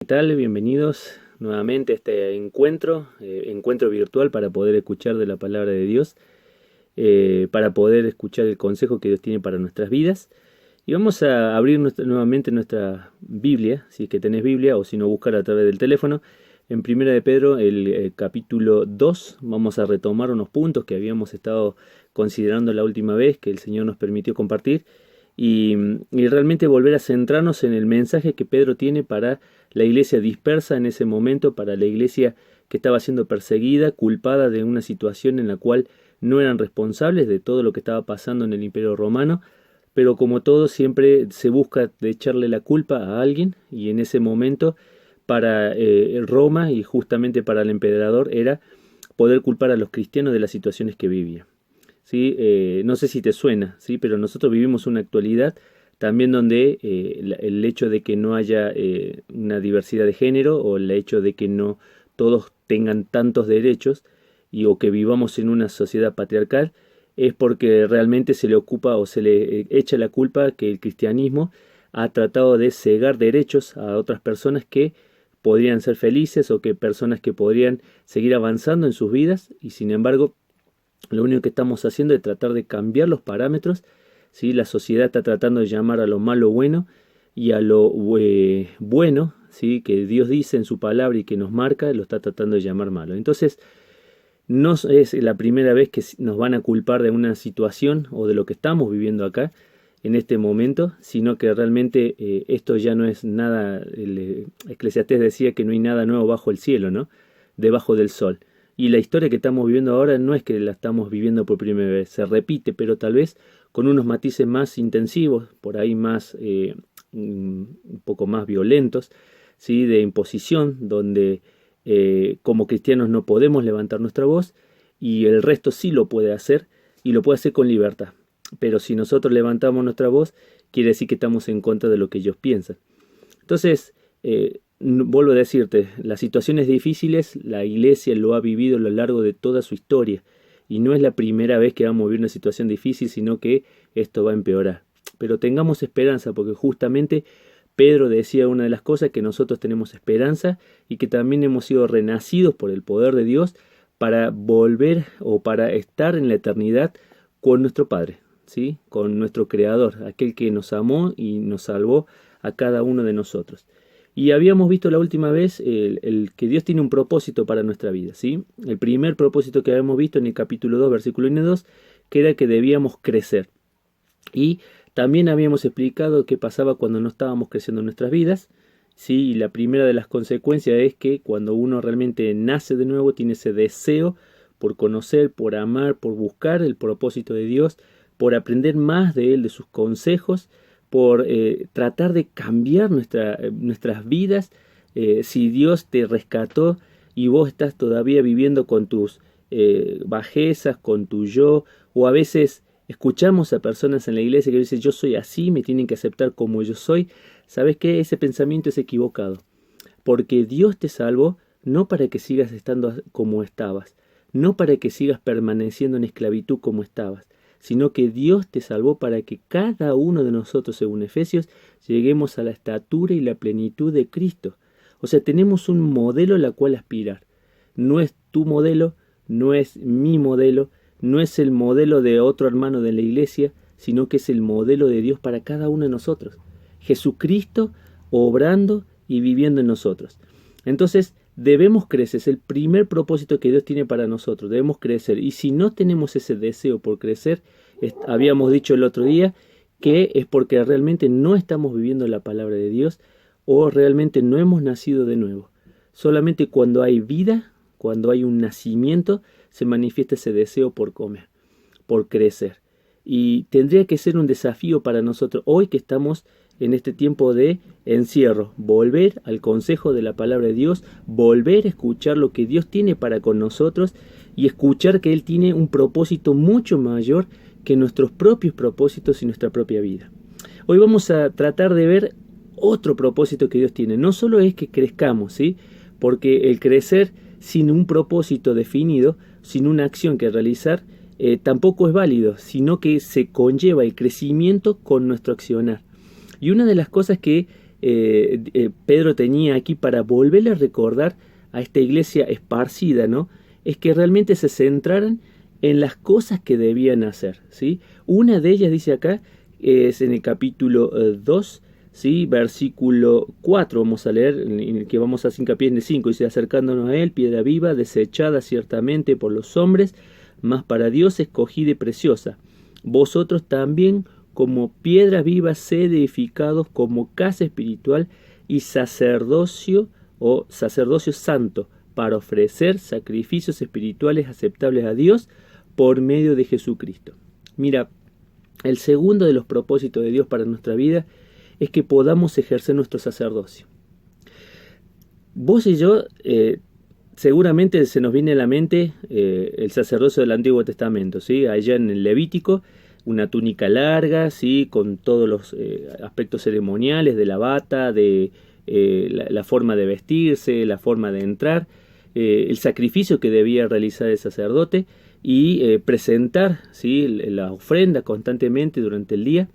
¿Qué tal? Bienvenidos nuevamente a este encuentro virtual para poder escuchar de la palabra de Dios, para poder escuchar el consejo que Dios tiene para nuestras vidas. Y vamos a abrir nuevamente nuestra Biblia, si es que tenés Biblia o si no, buscar a través del teléfono. En Primera de Pedro, el capítulo 2, vamos a retomar unos puntos que habíamos estado considerando la última vez que el Señor nos permitió compartir. Y realmente volver a centrarnos en el mensaje que Pedro tiene para la iglesia dispersa en ese momento, para la iglesia que estaba siendo perseguida, culpada de una situación en la cual no eran responsables de todo lo que estaba pasando en el Imperio Romano, pero como todo siempre se busca de echarle la culpa a alguien, y en ese momento para Roma y justamente para el emperador era poder culpar a los cristianos de las situaciones que vivían. ¿Sí? No sé si te suena, ¿sí? Pero nosotros vivimos una actualidad también donde el hecho de que no haya una diversidad de género, o el hecho de que no todos tengan tantos derechos o que vivamos en una sociedad patriarcal, es porque realmente se le ocupa o se le echa la culpa que el cristianismo ha tratado de cegar derechos a otras personas que podrían ser felices, o que personas que podrían seguir avanzando en sus vidas, y sin embargo lo único que estamos haciendo es tratar de cambiar los parámetros, ¿sí? La sociedad está tratando de llamar a lo malo bueno y a lo bueno, ¿sí? Que Dios dice en su palabra y que nos marca, lo está tratando de llamar malo. Entonces, no es la primera vez que nos van a culpar de una situación o de lo que estamos viviendo acá en este momento, sino que realmente esto ya no es nada. Eclesiastés decía que no hay nada nuevo bajo el cielo, ¿no? Debajo del sol. Y la historia que estamos viviendo ahora no es que la estamos viviendo por primera vez, se repite, pero tal vez con unos matices más intensivos, por ahí más, un poco más violentos, ¿sí? De imposición, donde como cristianos no podemos levantar nuestra voz y el resto sí lo puede hacer, y lo puede hacer con libertad. Pero si nosotros levantamos nuestra voz, quiere decir que estamos en contra de lo que ellos piensan. Entonces, vuelvo a decirte, las situaciones difíciles la iglesia lo ha vivido a lo largo de toda su historia, y no es la primera vez que vamos a vivir una situación difícil, sino que esto va a empeorar. Pero tengamos esperanza, porque justamente Pedro decía una de las cosas, que nosotros tenemos esperanza y que también hemos sido renacidos por el poder de Dios para volver o para estar en la eternidad con nuestro Padre, ¿sí? Con nuestro Creador, aquel que nos amó y nos salvó a cada uno de nosotros. Y habíamos visto la última vez el que Dios tiene un propósito para nuestra vida, ¿sí? El primer propósito que habíamos visto en el capítulo 2, versículo 1 y 2, que era que debíamos crecer. Y también habíamos explicado qué pasaba cuando no estábamos creciendo en nuestras vidas, ¿sí? Y la primera de las consecuencias es que cuando uno realmente nace de nuevo, tiene ese deseo por conocer, por amar, por buscar el propósito de Dios, por aprender más de Él, de sus consejos, por tratar de cambiar nuestras vidas. Si Dios te rescató y vos estás todavía viviendo con tus bajezas, con tu yo, o a veces escuchamos a personas en la iglesia que dicen yo soy así, me tienen que aceptar como yo soy, ¿sabes qué? Ese pensamiento es equivocado, porque Dios te salvó no para que sigas estando como estabas, no para que sigas permaneciendo en esclavitud como estabas, sino que Dios te salvó para que cada uno de nosotros, según Efesios, lleguemos a la estatura y la plenitud de Cristo. O sea, tenemos un modelo al cual aspirar. No es tu modelo, no es mi modelo, no es el modelo de otro hermano de la iglesia, sino que es el modelo de Dios para cada uno de nosotros. Jesucristo obrando y viviendo en nosotros. Entonces, debemos crecer, es el primer propósito que Dios tiene para nosotros, debemos crecer. Y si no tenemos ese deseo por crecer, habíamos dicho el otro día que es porque realmente no estamos viviendo la palabra de Dios, o realmente no hemos nacido de nuevo. Solamente cuando hay vida, cuando hay un nacimiento, se manifiesta ese deseo por comer, por crecer. Y tendría que ser un desafío para nosotros hoy que estamos en este tiempo de encierro, volver al consejo de la palabra de Dios, volver a escuchar lo que Dios tiene para con nosotros, y escuchar que Él tiene un propósito mucho mayor que nuestros propios propósitos y nuestra propia vida. Hoy vamos a tratar de ver otro propósito que Dios tiene. No solo es que crezcamos, ¿sí? Porque el crecer sin un propósito definido, sin una acción que realizar, tampoco es válido, sino que se conlleva el crecimiento con nuestro accionar. Y una de las cosas que Pedro tenía aquí para volverle a recordar a esta iglesia esparcida, ¿no? Es que realmente se centraran en las cosas que debían hacer, ¿sí? Una de ellas, dice acá, es en el capítulo 2, ¿sí? Versículo 4, vamos a leer, en el que vamos a hacer hincapié en el 5, dice: acercándonos a él, piedra viva, desechada ciertamente por los hombres, mas para Dios escogida y preciosa. Vosotros también, como piedra viva, sed edificados como casa espiritual y sacerdocio o sacerdocio santo, para ofrecer sacrificios espirituales aceptables a Dios por medio de Jesucristo. Mira, el segundo de los propósitos de Dios para nuestra vida es que podamos ejercer nuestro sacerdocio. Vos y yo, seguramente se nos viene a la mente el sacerdocio del Antiguo Testamento, ¿sí? Allá en el Levítico, una túnica larga, ¿sí? Con todos los aspectos ceremoniales de la bata, de la forma de vestirse, la forma de entrar, el sacrificio que debía realizar el sacerdote y presentar, ¿sí? La ofrenda constantemente durante el día.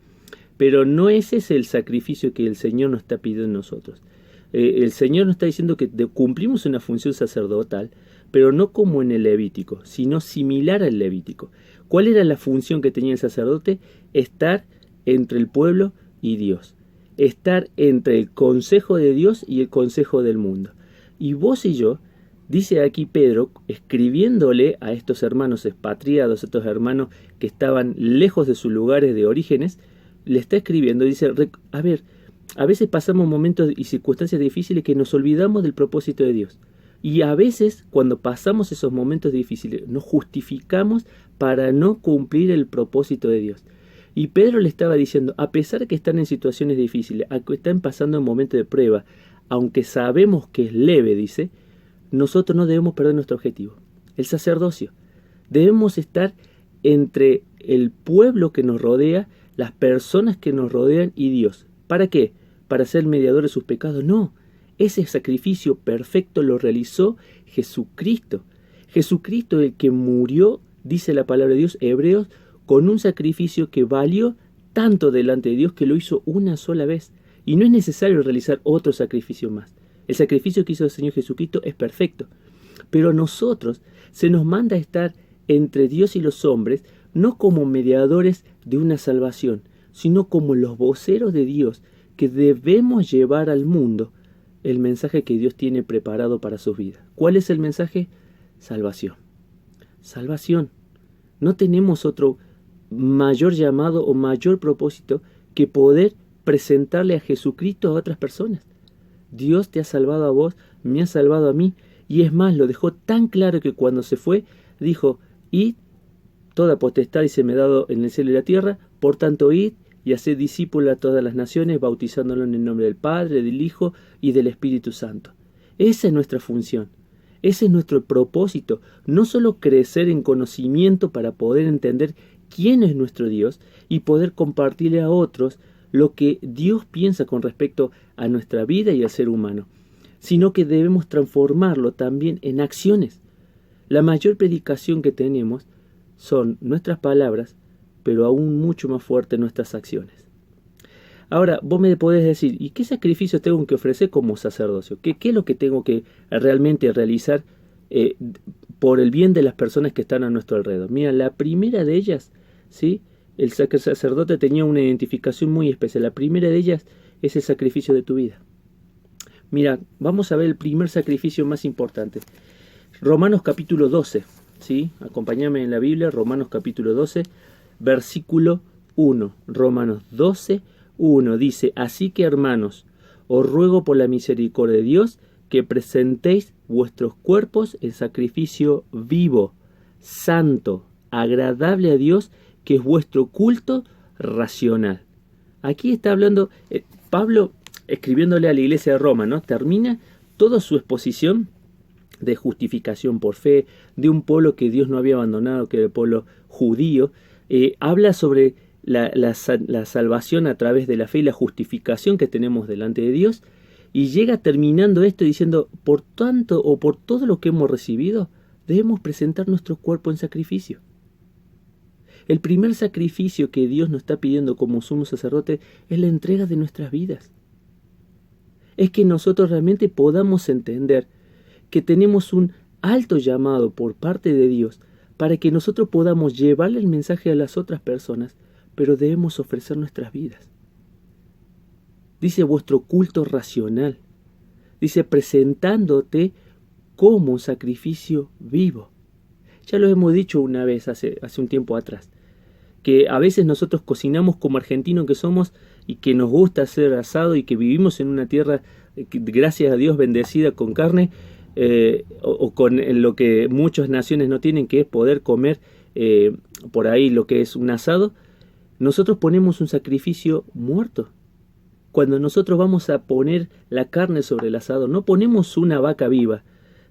Pero no ese es el sacrificio que el Señor nos está pidiendo a nosotros. El Señor nos está diciendo que cumplimos una función sacerdotal, pero no como en el Levítico, sino similar al Levítico. ¿Cuál era la función que tenía el sacerdote? Estar entre el pueblo y Dios. Estar entre el consejo de Dios y el consejo del mundo. Y vos y yo, dice aquí Pedro, escribiéndole a estos hermanos expatriados, a estos hermanos que estaban lejos de sus lugares de orígenes, le está escribiendo, dice: a ver, a veces pasamos momentos y circunstancias difíciles que nos olvidamos del propósito de Dios. Y a veces, cuando pasamos esos momentos difíciles, nos justificamos para no cumplir el propósito de Dios. Y Pedro le estaba diciendo, a pesar de que están en situaciones difíciles, a que están pasando en momentos de prueba, aunque sabemos que es leve, dice, nosotros no debemos perder nuestro objetivo, el sacerdocio. Debemos estar entre el pueblo que nos rodea, las personas que nos rodean y Dios. ¿Para qué? ¿Para ser mediador de sus pecados? No. Ese sacrificio perfecto lo realizó Jesucristo. Jesucristo, el que murió, dice la palabra de Dios, Hebreos, con un sacrificio que valió tanto delante de Dios que lo hizo una sola vez. Y no es necesario realizar otro sacrificio más. El sacrificio que hizo el Señor Jesucristo es perfecto. Pero a nosotros se nos manda a estar entre Dios y los hombres, no como mediadores de una salvación, sino como los voceros de Dios, que debemos llevar al mundo el mensaje que Dios tiene preparado para sus vidas. ¿Cuál es el mensaje? Salvación. Salvación. No tenemos otro mayor llamado o mayor propósito que poder presentarle a Jesucristo a otras personas. Dios te ha salvado a vos, me ha salvado a mí, y es más, lo dejó tan claro que cuando se fue, dijo: id, toda potestad y se me ha dado en el cielo y la tierra, por tanto id y haced discípulos a todas las naciones, bautizándolos en el nombre del Padre, del Hijo y del Espíritu Santo. Esa es nuestra función, ese es nuestro propósito, no solo crecer en conocimiento para poder entender quién es nuestro Dios y poder compartirle a otros lo que Dios piensa con respecto a nuestra vida y al ser humano, sino que debemos transformarlo también en acciones. La mayor predicación que tenemos son nuestras palabras, pero aún mucho más fuerte nuestras acciones. Ahora, vos me podés decir, ¿y qué sacrificio tengo que ofrecer como sacerdocio? ¿Qué es lo que tengo que realmente realizar por el bien de las personas que están a nuestro alrededor? Mira, la primera de ellas, ¿sí? El sacerdote tenía una identificación muy especial. La primera de ellas es el sacrificio de tu vida. Mira, vamos a ver el primer sacrificio más importante. Romanos capítulo 12, ¿sí? Acompáñame en la Biblia, Romanos capítulo 12, versículo 1. Romanos 12, 1 dice: así que, hermanos, os ruego por la misericordia de Dios que presentéis vuestros cuerpos en sacrificio vivo, santo, agradable a Dios, que es vuestro culto racional. Aquí está hablando Pablo, escribiéndole a la iglesia de Roma, ¿no? Termina toda su exposición de justificación por fe, de un pueblo que Dios no había abandonado, que era el pueblo judío. Habla sobre la salvación a través de la fe y la justificación que tenemos delante de Dios, y llega terminando esto diciendo: por tanto, o por todo lo que hemos recibido, debemos presentar nuestro cuerpo en sacrificio. El primer sacrificio que Dios nos está pidiendo como sumo sacerdote es la entrega de nuestras vidas. es que nosotros realmente podamos entender que tenemos un alto llamado por parte de Dios para que nosotros podamos llevarle el mensaje a las otras personas, pero debemos ofrecer nuestras vidas. Dice vuestro culto racional. Dice presentándote como un sacrificio vivo. Ya lo hemos dicho una vez hace un tiempo atrás, que a veces nosotros cocinamos como argentinos que somos y que nos gusta hacer asado y que vivimos en una tierra, gracias a Dios, bendecida con carne, o con lo que muchas naciones no tienen, que es poder comer por ahí lo que es un asado. Nosotros ponemos un sacrificio muerto. Cuando nosotros vamos a poner la carne sobre el asado, no ponemos una vaca viva,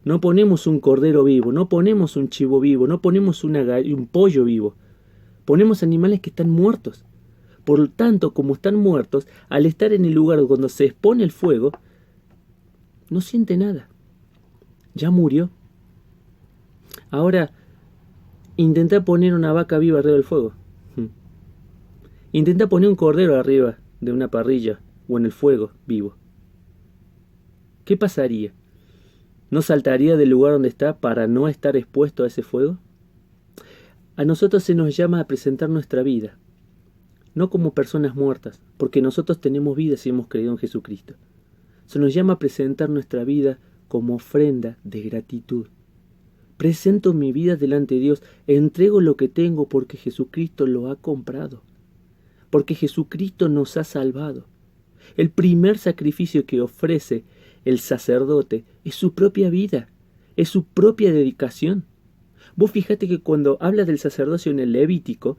no ponemos un cordero vivo, no ponemos un chivo vivo, no ponemos un pollo vivo. Ponemos animales que están muertos. Por lo tanto, como están muertos, al estar en el lugar cuando se expone el fuego, no siente nada. Ya murió. Ahora, intenta poner una vaca viva arriba del fuego. Intenta poner un cordero arriba de una parrilla o en el fuego vivo. ¿Qué pasaría? ¿No saltaría del lugar donde está para no estar expuesto a ese fuego? A nosotros se nos llama a presentar nuestra vida, no como personas muertas, porque nosotros tenemos vida si hemos creído en Jesucristo. Se nos llama a presentar nuestra vida como ofrenda de gratitud. Presento mi vida delante de Dios, entrego lo que tengo porque Jesucristo lo ha comprado, porque Jesucristo nos ha salvado. El primer sacrificio que ofrece el sacerdote es su propia vida, es su propia dedicación. Vos fíjate que cuando habla del sacerdocio en el Levítico,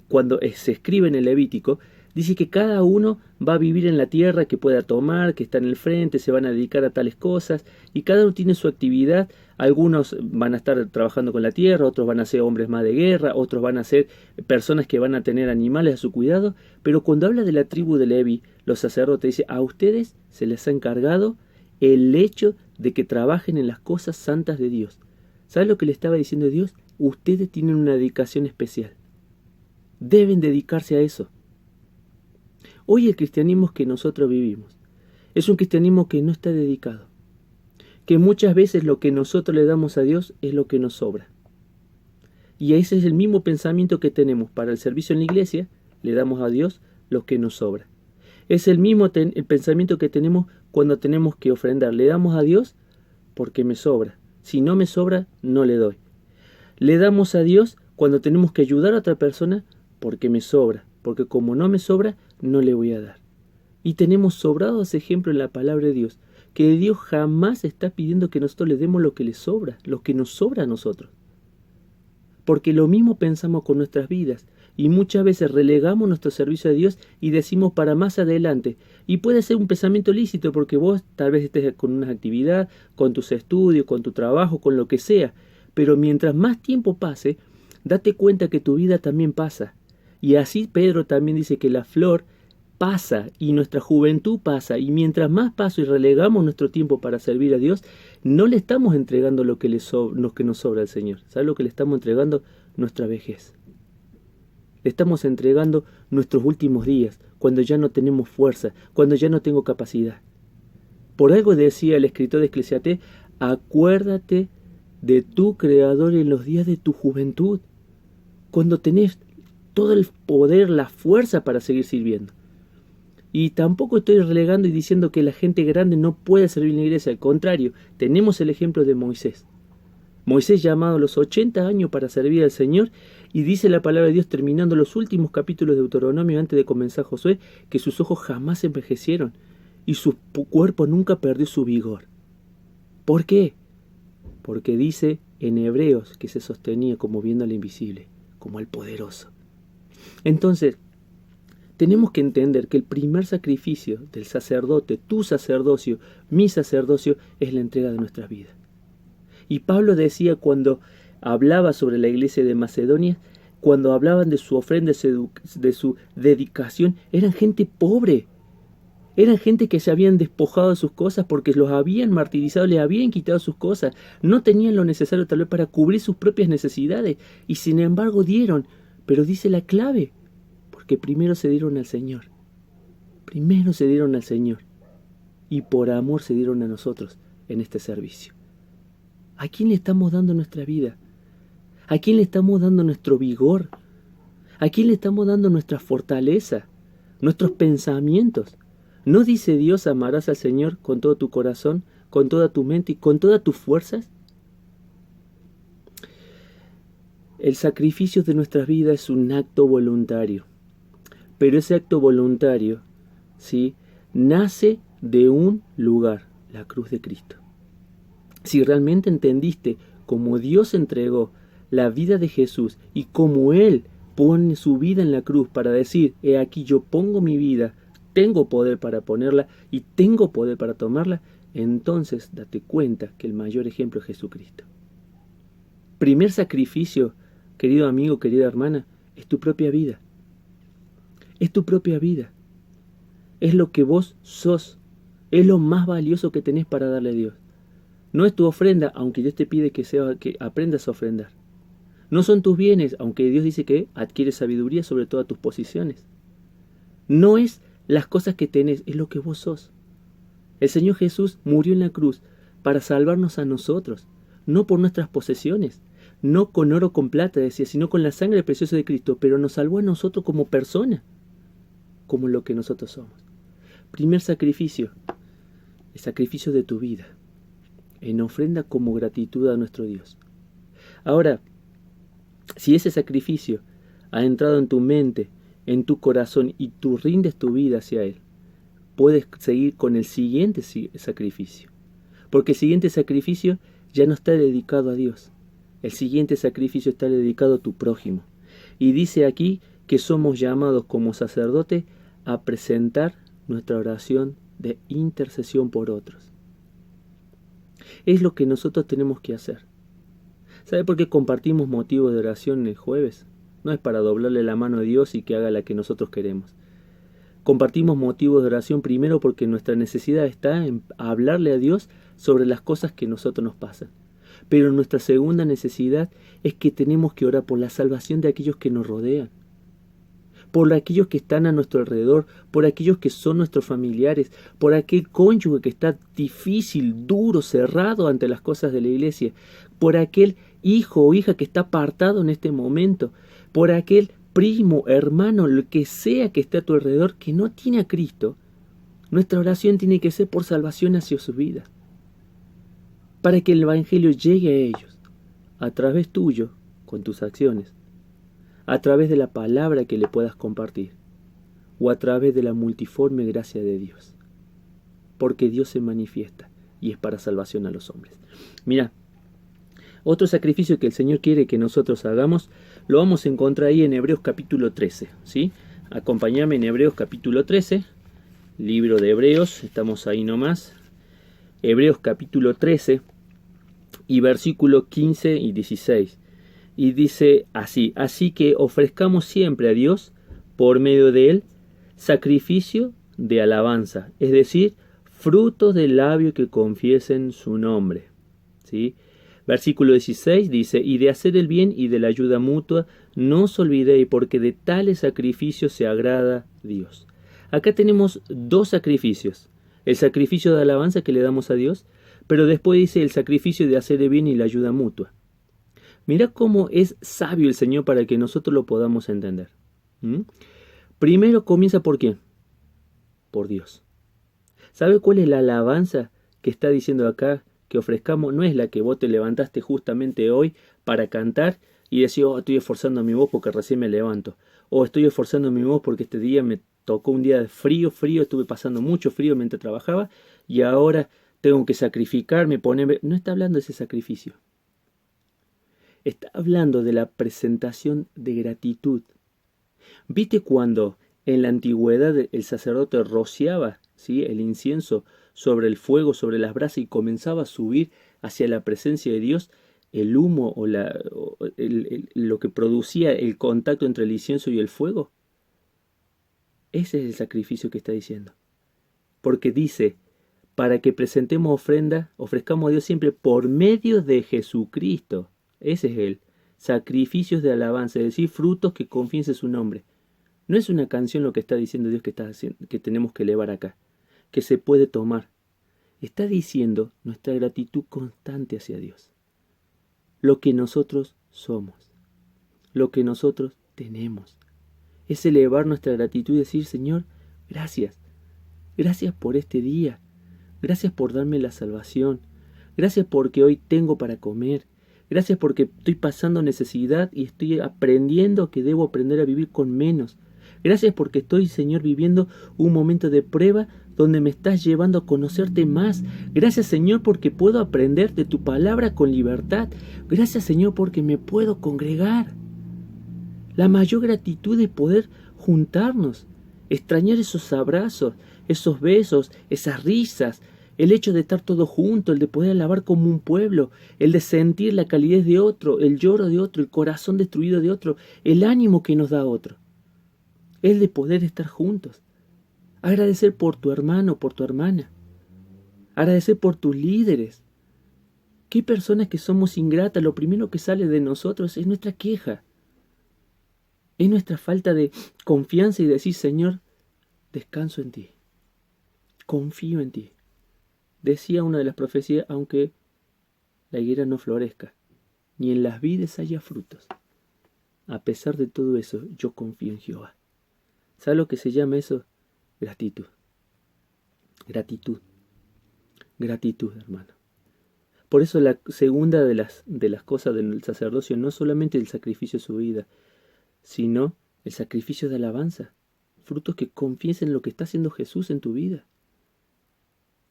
cuando se escribe en el Levítico, dice que cada uno va a vivir en la tierra que pueda tomar, que está en el frente, se van a dedicar a tales cosas, y cada uno tiene su actividad. Algunos van a estar trabajando con la tierra, otros van a ser hombres más de guerra, otros van a ser personas que van a tener animales a su cuidado, pero cuando habla de la tribu de Leví, los sacerdotes dicen, a ustedes se les ha encargado el hecho de que trabajen en las cosas santas de Dios. ¿Sabes lo que le estaba diciendo Dios? Ustedes tienen una dedicación especial. Deben dedicarse a eso. Hoy el cristianismo que nosotros vivimos es un cristianismo que no está dedicado, que muchas veces lo que nosotros le damos a Dios es lo que nos sobra. Y ese es el mismo pensamiento que tenemos para el servicio en la iglesia, le damos a Dios lo que nos sobra. Es el mismo el pensamiento que tenemos cuando tenemos que ofrendar, le damos a Dios porque me sobra, si no me sobra no le doy. Le damos a Dios cuando tenemos que ayudar a otra persona porque me sobra, porque como no me sobra, no le voy a dar. Y tenemos sobrados ejemplos en la palabra de Dios, que Dios jamás está pidiendo que nosotros le demos lo que le sobra, lo que nos sobra a nosotros. Porque lo mismo pensamos con nuestras vidas, y muchas veces relegamos nuestro servicio a Dios y decimos para más adelante. Y puede ser un pensamiento lícito, porque vos tal vez estés con una actividad, con tus estudios, con tu trabajo, con lo que sea, pero mientras más tiempo pase, date cuenta que tu vida también pasa. Y así Pedro también dice que la flor pasa y nuestra juventud pasa, y mientras más paso y relegamos nuestro tiempo para servir a Dios, no le estamos entregando lo que nos sobra al Señor. ¿Sabes lo que le estamos entregando? Nuestra vejez. Le estamos entregando nuestros últimos días, cuando ya no tenemos fuerza, cuando ya no tengo capacidad. Por algo decía el escritor de Eclesiastés, acuérdate de tu Creador en los días de tu juventud, cuando tenés todo el poder, la fuerza para seguir sirviendo. Y tampoco estoy relegando y diciendo que la gente grande no puede servir en la iglesia. Al contrario, tenemos el ejemplo de Moisés. Moisés llamado a los 80 años para servir al Señor, y dice la palabra de Dios terminando los últimos capítulos de Deuteronomio antes de comenzar Josué, que sus ojos jamás envejecieron y su cuerpo nunca perdió su vigor. ¿Por qué? Porque dice en Hebreos que se sostenía como viendo al invisible, como al poderoso. Entonces, tenemos que entender que el primer sacrificio del sacerdote, tu sacerdocio, mi sacerdocio, es la entrega de nuestras vidas. Y Pablo decía cuando hablaba sobre la iglesia de Macedonia, cuando hablaban de su ofrenda, de su dedicación, eran gente pobre. Eran gente que se habían despojado de sus cosas porque los habían martirizado, les habían quitado sus cosas. No tenían lo necesario tal vez para cubrir sus propias necesidades. Y sin embargo dieron. Pero dice la clave, porque primero se dieron al Señor. Primero se dieron al Señor. y por amor se dieron a nosotros en este servicio. ¿A quién le estamos dando nuestra vida? ¿A quién le estamos dando nuestro vigor? ¿A quién le estamos dando nuestra fortaleza? Nuestros pensamientos. ¿No dice Dios amarás al Señor con todo tu corazón, con toda tu mente y con todas tus fuerzas? El sacrificio de nuestras vidas es un acto voluntario. Pero ese acto voluntario, ¿sí?, nace de un lugar, la cruz de Cristo. Si realmente entendiste cómo Dios entregó la vida de Jesús y cómo Él pone su vida en la cruz para decir, he aquí yo pongo mi vida, tengo poder para ponerla y tengo poder para tomarla, entonces date cuenta que el mayor ejemplo es Jesucristo. Primer sacrificio, querido amigo, querida hermana, es tu propia vida. Es tu propia vida. Es lo que vos sos. Es lo más valioso que tenés para darle a Dios. No es tu ofrenda, aunque Dios te pide que aprendas a ofrendar. No son tus bienes, aunque Dios dice que adquieres sabiduría sobre todas tus posiciones. No es las cosas que tenés, es lo que vos sos. El Señor Jesús murió en la cruz para salvarnos a nosotros, no por nuestras posesiones, no con oro o con plata, decía, sino con la sangre preciosa de Cristo, pero nos salvó a nosotros como persona, como lo que nosotros somos. Primer sacrificio, el sacrificio de tu vida, en ofrenda como gratitud a nuestro Dios. Ahora, si ese sacrificio ha entrado en tu mente, en tu corazón y tú rindes tu vida hacia Él, puedes seguir con el siguiente sacrificio. Porque el siguiente sacrificio ya no está dedicado a Dios. El siguiente sacrificio está dedicado a tu prójimo. Y dice aquí que somos llamados como sacerdote a presentar nuestra oración de intercesión por otros. Es lo que nosotros tenemos que hacer. ¿Sabe por qué compartimos motivos de oración el jueves? No es para doblarle la mano a Dios y que haga la que nosotros queremos. Compartimos motivos de oración primero porque nuestra necesidad está en hablarle a Dios sobre las cosas que a nosotros nos pasan. Pero nuestra segunda necesidad es que tenemos que orar por la salvación de aquellos que nos rodean, por aquellos que están a nuestro alrededor, por aquellos que son nuestros familiares, por aquel cónyuge que está difícil, duro, cerrado ante las cosas de la iglesia, por aquel hijo o hija que está apartado en este momento, por aquel primo, hermano, lo que sea que esté a tu alrededor que no tiene a Cristo. Nuestra oración tiene que ser por salvación hacia su vida, para que el Evangelio llegue a ellos, a través tuyo, con tus acciones, a través de la palabra que le puedas compartir, o a través de la multiforme gracia de Dios, porque Dios se manifiesta y es para salvación a los hombres. Mira, otro sacrificio que el Señor quiere que nosotros hagamos, lo vamos a encontrar ahí en Hebreos capítulo 13, ¿sí? Acompáñame en Hebreos capítulo 13, libro de Hebreos, estamos ahí nomás. Hebreos capítulo 13 y versículo 15 y 16. Y dice así: así que ofrezcamos siempre a Dios, por medio de Él, sacrificio de alabanza, es decir, frutos del labio que confiesen su nombre. ¿Sí? Versículo 16 dice: y de hacer el bien y de la ayuda mutua, no os olvidéis, porque de tales sacrificios se agrada Dios. Acá tenemos dos sacrificios: el sacrificio de alabanza que le damos a Dios, pero después dice el sacrificio de hacer el bien y la ayuda mutua. Mira cómo es sabio el Señor para que nosotros lo podamos entender. Primero comienza por quién? Por Dios. ¿Sabe cuál es la alabanza que está diciendo acá que ofrezcamos? No es la que vos te levantaste justamente hoy para cantar y decir, oh, estoy esforzando mi voz porque recién me levanto. O estoy esforzando mi voz porque este día me tocó un día de frío, estuve pasando mucho frío mientras trabajaba y ahora tengo que sacrificarme, ponerme. No está hablando de ese sacrificio. Está hablando de la presentación de gratitud. ¿Viste cuando en la antigüedad el sacerdote rociaba, ¿sí?, el incienso sobre el fuego, sobre las brasas y comenzaba a subir hacia la presencia de Dios? El humo o lo que producía el contacto entre el incienso y el fuego. Ese es el sacrificio que está diciendo. Porque dice, para que presentemos ofrenda, ofrezcamos a Dios siempre por medio de Jesucristo. Ese es el sacrificios de alabanza, es decir, frutos que confiesen su nombre. No es una canción lo que está diciendo Dios que tenemos que elevar acá, que se puede tomar, está diciendo nuestra gratitud constante hacia Dios. Lo que nosotros somos, lo que nosotros tenemos. Es elevar nuestra gratitud y decir, Señor, gracias. Gracias por este día. Gracias por darme la salvación. Gracias porque hoy tengo para comer. Gracias porque estoy pasando necesidad y estoy aprendiendo que debo aprender a vivir con menos. Gracias porque estoy, Señor, viviendo un momento de prueba donde me estás llevando a conocerte más. Gracias, Señor, porque puedo aprender de tu palabra con libertad. Gracias, Señor, porque me puedo congregar. La mayor gratitud de poder juntarnos, extrañar esos abrazos, esos besos, esas risas, el hecho de estar todos juntos, el de poder alabar como un pueblo, el de sentir la calidez de otro, el lloro de otro, el corazón destruido de otro, el ánimo que nos da otro. El de poder estar juntos. Agradecer por tu hermano, por tu hermana. Agradecer por tus líderes. ¿Qué personas que somos ingratas? Lo primero que sale de nosotros es nuestra queja. Es nuestra falta de confianza y decir, Señor, descanso en ti. Confío en ti. Decía una de las profecías, aunque la higuera no florezca, ni en las vides haya frutos. A pesar de todo eso, yo confío en Jehová. ¿Sabe lo que se llama eso? Gratitud. Gratitud. Gratitud, hermano. Por eso la segunda de las cosas del sacerdocio no solamente el sacrificio de su vida, sino el sacrificio de alabanza. Frutos que confiesen lo que está haciendo Jesús en tu vida.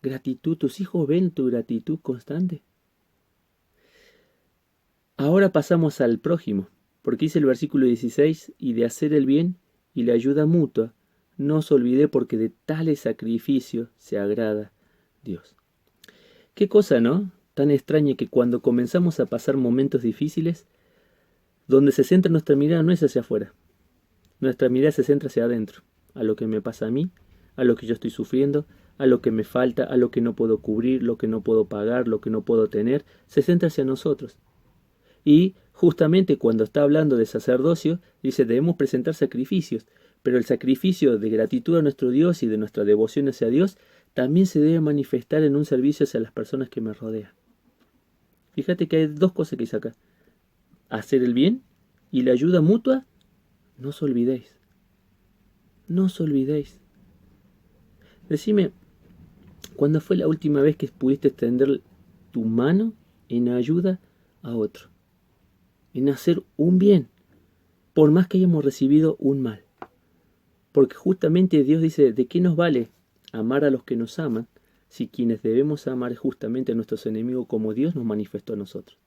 Gratitud, tus hijos ven tu gratitud constante. Ahora pasamos al prójimo, porque dice el versículo 16, y de hacer el bien y la ayuda mutua, no os olvidé porque de tales sacrificios se agrada Dios. Qué cosa, ¿no? Tan extraña que cuando comenzamos a pasar momentos difíciles, donde se centra nuestra mirada no es hacia afuera. Nuestra mirada se centra hacia adentro, a lo que me pasa a mí, a lo que yo estoy sufriendo, a lo que me falta, a lo que no puedo cubrir, lo que no puedo pagar, lo que no puedo tener, se centra hacia nosotros. Y justamente cuando está hablando de sacerdocio, dice debemos presentar sacrificios, pero el sacrificio de gratitud a nuestro Dios y de nuestra devoción hacia Dios también se debe manifestar en un servicio hacia las personas que me rodean. Fíjate que hay dos cosas que dice acá. Hacer el bien y la ayuda mutua, no os olvidéis. No os olvidéis. Decime, ¿cuándo fue la última vez que pudiste extender tu mano en ayuda a otro? En hacer un bien, por más que hayamos recibido un mal. Porque justamente Dios dice, ¿de qué nos vale amar a los que nos aman si quienes debemos amar justamente a nuestros enemigos como Dios nos manifestó a nosotros?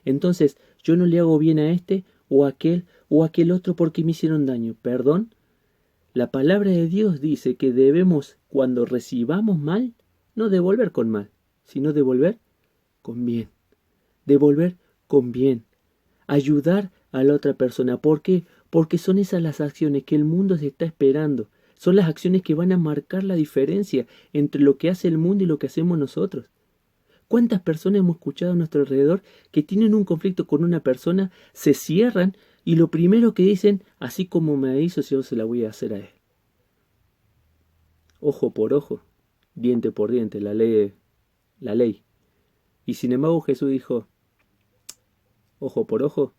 Entonces, yo no le hago bien a este o a aquel otro porque me hicieron daño. ¿Perdón? La palabra de Dios dice que debemos, cuando recibamos mal, no devolver con mal, sino devolver con bien. Devolver con bien. Ayudar a la otra persona. ¿Por qué? Porque son esas las acciones que el mundo se está esperando. Son las acciones que van a marcar la diferencia entre lo que hace el mundo y lo que hacemos nosotros. ¿Cuántas personas hemos escuchado a nuestro alrededor que tienen un conflicto con una persona, se cierran y lo primero que dicen, así como me hizo, yo se la voy a hacer a él? Ojo por ojo, diente por diente, la ley. Y sin embargo Jesús dijo, ojo por ojo,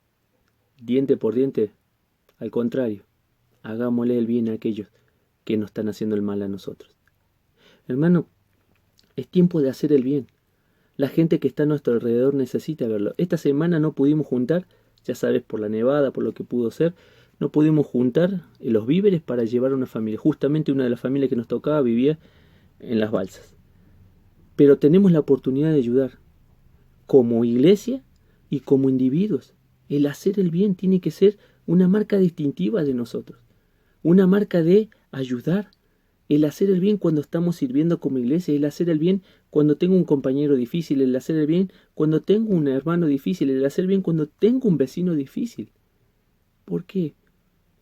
diente por diente, al contrario, hagámosle el bien a aquellos que nos están haciendo el mal a nosotros. Hermano, es tiempo de hacer el bien. La gente que está a nuestro alrededor necesita verlo. Esta semana no pudimos juntar, ya sabes, por la nevada, por lo que pudo ser, no pudimos juntar los víveres para llevar a una familia. Justamente una de las familias que nos tocaba vivía en las balsas. Pero tenemos la oportunidad de ayudar, como iglesia y como individuos. El hacer el bien tiene que ser una marca distintiva de nosotros. Una marca de ayudar. El hacer el bien cuando estamos sirviendo como iglesia, el hacer el bien cuando tengo un compañero difícil, el hacer el bien cuando tengo un hermano difícil, el hacer el bien cuando tengo un vecino difícil. ¿Por qué?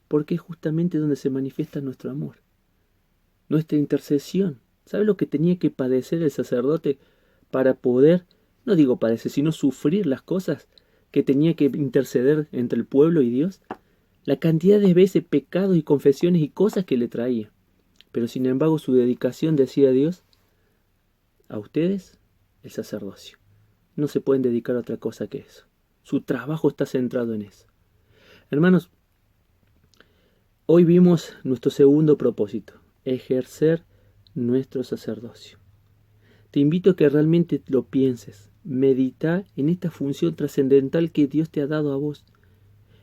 Porque es justamente donde se manifiesta nuestro amor, nuestra intercesión. ¿Sabe lo que tenía que padecer el sacerdote para poder, no digo padecer, sino sufrir las cosas que tenía que interceder entre el pueblo y Dios? La cantidad de veces pecados y confesiones y cosas que le traía. Pero sin embargo su dedicación, decía Dios, a ustedes el sacerdocio. No se pueden dedicar a otra cosa que eso. Su trabajo está centrado en eso. Hermanos, hoy vimos nuestro segundo propósito, ejercer nuestro sacerdocio. Te invito a que realmente lo pienses, medita en esta función trascendental que Dios te ha dado a vos.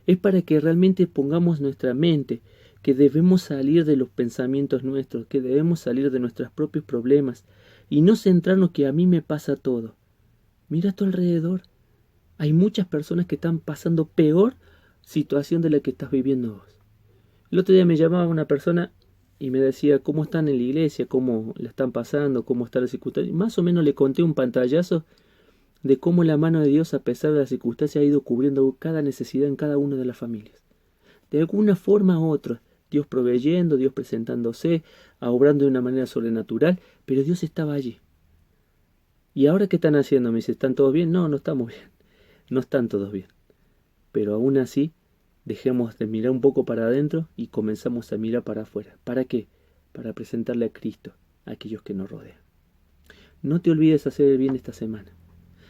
Es para que realmente pongamos nuestra mente, que debemos salir de los pensamientos nuestros, que debemos salir de nuestros propios problemas y no centrarnos que a mí me pasa todo. Mira a tu alrededor. Hay muchas personas que están pasando peor situación de la que estás viviendo vos. El otro día me llamaba una persona y me decía cómo están en la iglesia, cómo la están pasando, cómo está la circunstancia. Más o menos le conté un pantallazo de cómo la mano de Dios, a pesar de las circunstancias, ha ido cubriendo cada necesidad en cada una de las familias. De alguna forma u otra, Dios proveyendo, Dios presentándose, obrando de una manera sobrenatural, pero Dios estaba allí. ¿Y ahora qué están haciendo? Me dice, ¿están todos bien? No, no estamos bien. No están todos bien. Pero aún así, dejemos de mirar un poco para adentro y comenzamos a mirar para afuera. ¿Para qué? Para presentarle a Cristo a aquellos que nos rodean. No te olvides hacer el bien esta semana.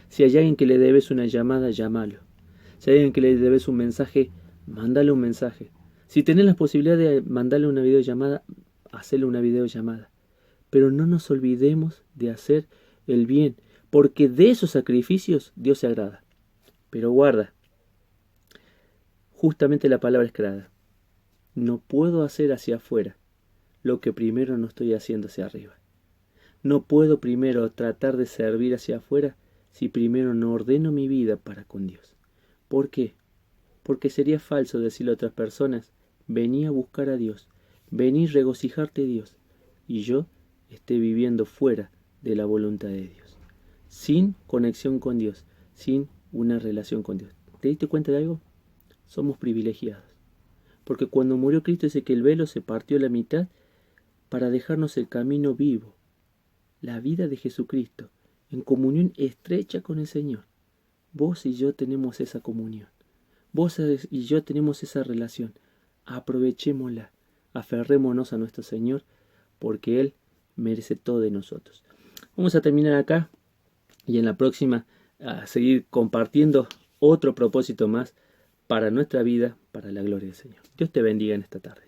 Si hay alguien que le debes una llamada, llámalo. Si hay alguien que le debes un mensaje, mándale un mensaje. Si tenés la posibilidad de mandarle una videollamada, hacele una videollamada. Pero no nos olvidemos de hacer el bien, porque de esos sacrificios Dios se agrada. Pero guarda, justamente la palabra es clara. No puedo hacer hacia afuera lo que primero no estoy haciendo hacia arriba. No puedo primero tratar de servir hacia afuera si primero no ordeno mi vida para con Dios. ¿Por qué? Porque sería falso decirle a otras personas, vení a buscar a Dios, vení a regocijarte Dios, y yo esté viviendo fuera de la voluntad de Dios, sin conexión con Dios, sin una relación con Dios. ¿Te diste cuenta de algo? Somos privilegiados. Porque cuando murió Cristo dice que el velo se partió a la mitad para dejarnos el camino vivo, la vida de Jesucristo, en comunión estrecha con el Señor. Vos y yo tenemos esa comunión. Vos y yo tenemos esa relación. Aprovechémosla, aferrémonos a nuestro Señor, porque Él merece todo de nosotros. Vamos a terminar acá y en la próxima a seguir compartiendo otro propósito más para nuestra vida, para la gloria del Señor. Dios te bendiga en esta tarde.